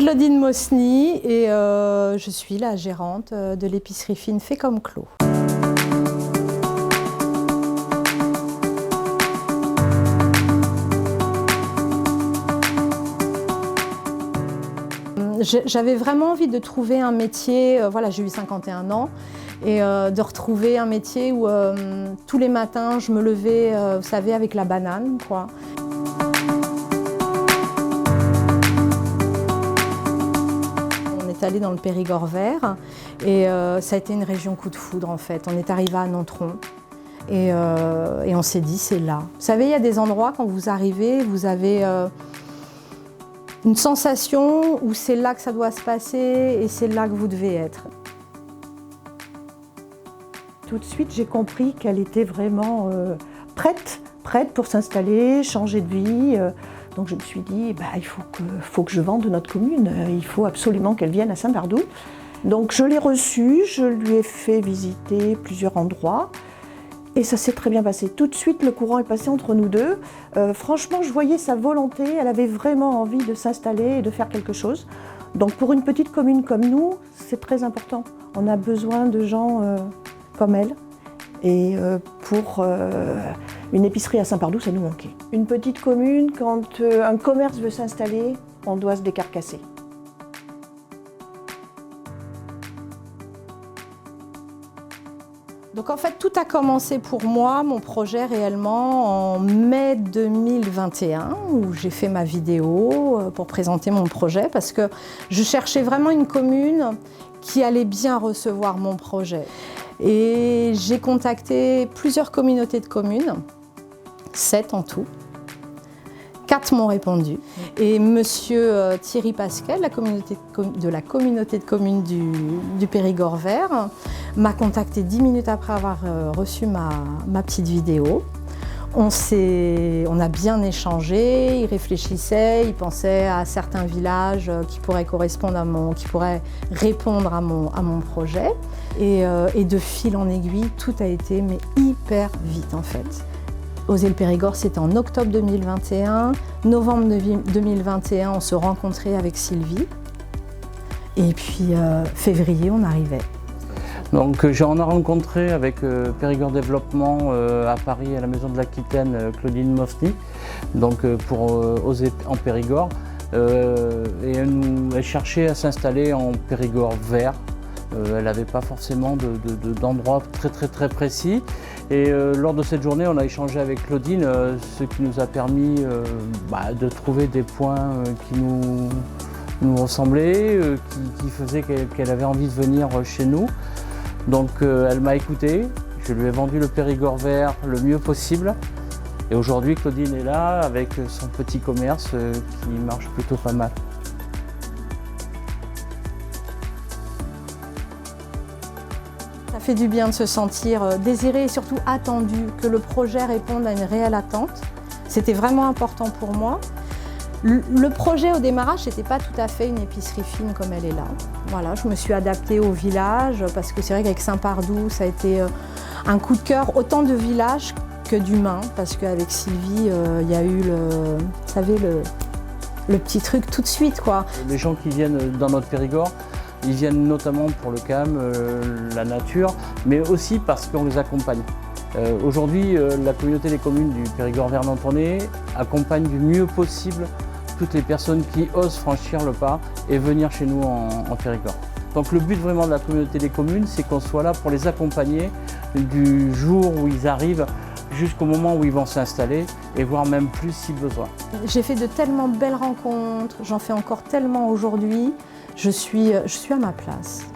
Claudine Mosny et je suis la gérante de l'épicerie fine Fait comme Clos. J'avais vraiment envie de trouver un métier, voilà, j'ai eu 51 ans, et de retrouver un métier où tous les matins je me levais, vous savez, avec la banane, quoi. On est allé dans le Périgord vert et ça a été une région coup de foudre en fait. On est arrivé à Nontron et on s'est dit c'est là. Vous savez, il y a des endroits quand vous arrivez, vous avez une sensation où c'est là que ça doit se passer et c'est là que vous devez être. Tout de suite, j'ai compris qu'elle était vraiment prête pour s'installer, changer de vie. Donc je me suis dit, il faut que je vende notre commune. Il faut absolument qu'elle vienne à Saint-Pardoux. Donc je l'ai reçue, je lui ai fait visiter plusieurs endroits. Et ça s'est très bien passé. Tout de suite, le courant est passé entre nous deux. Franchement, je voyais sa volonté. Elle avait vraiment envie de s'installer et de faire quelque chose. Donc pour une petite commune comme nous, c'est très important. On a besoin de gens comme elle. Et pour une épicerie à Saint-Pardoux, ça nous manquait. Une petite commune, quand un commerce veut s'installer, on doit se décarcasser. Donc en fait, tout a commencé pour moi, mon projet réellement, en mai 2021, où j'ai fait ma vidéo pour présenter mon projet, parce que je cherchais vraiment une commune qui allait bien recevoir mon projet. Et j'ai contacté plusieurs communautés de communes, 7 en tout. 4 m'ont répondu. Et monsieur Thierry Pascal, de la communauté de communes du Périgord vert, m'a contacté 10 minutes après avoir reçu ma petite vidéo. On a bien échangé, il réfléchissait, il pensait à certains villages qui pourraient correspondre qui pourraient répondre à mon projet. Et de fil en aiguille, tout a été mais hyper vite en fait. Oser le Périgord, c'était en octobre 2021. Novembre 2021, on se rencontrait avec Sylvie. Et puis, février, on arrivait. Donc, on a rencontré avec Périgord Développement à Paris, à la Maison de l'Aquitaine, Claudine Mosny, donc pour Oser en Périgord. Et elle cherchait à s'installer en Périgord vert. Elle n'avait pas forcément d'endroit très précis. Et lors de cette journée, on a échangé avec Claudine, ce qui nous a permis de trouver des points qui nous ressemblaient, qui faisaient qu'elle avait envie de venir chez nous. Donc elle m'a écouté, je lui ai vendu le Périgord vert le mieux possible. Et aujourd'hui, Claudine est là avec son petit commerce qui marche plutôt pas mal. Ça fait du bien de se sentir désiré et surtout attendu, que le projet réponde à une réelle attente. C'était vraiment important pour moi. Le projet au démarrage, c'était pas tout à fait une épicerie fine comme elle est là. Voilà, je me suis adaptée au village parce que c'est vrai qu'avec Saint-Pardoux, ça a été un coup de cœur, autant de village que d'humains, parce qu'avec Sylvie, il y a eu vous savez, le petit truc tout de suite, quoi. Les gens qui viennent dans notre Périgord, ils viennent notamment pour le calme, la nature, mais aussi parce qu'on les accompagne. Aujourd'hui, la communauté des communes du Périgord vert Nontronais accompagne du mieux possible toutes les personnes qui osent franchir le pas et venir chez nous en Périgord. Donc le but vraiment de la communauté des communes, c'est qu'on soit là pour les accompagner du jour où ils arrivent jusqu'au moment où ils vont s'installer et voire même plus si besoin. J'ai fait de tellement belles rencontres, j'en fais encore tellement aujourd'hui. Je suis à ma place.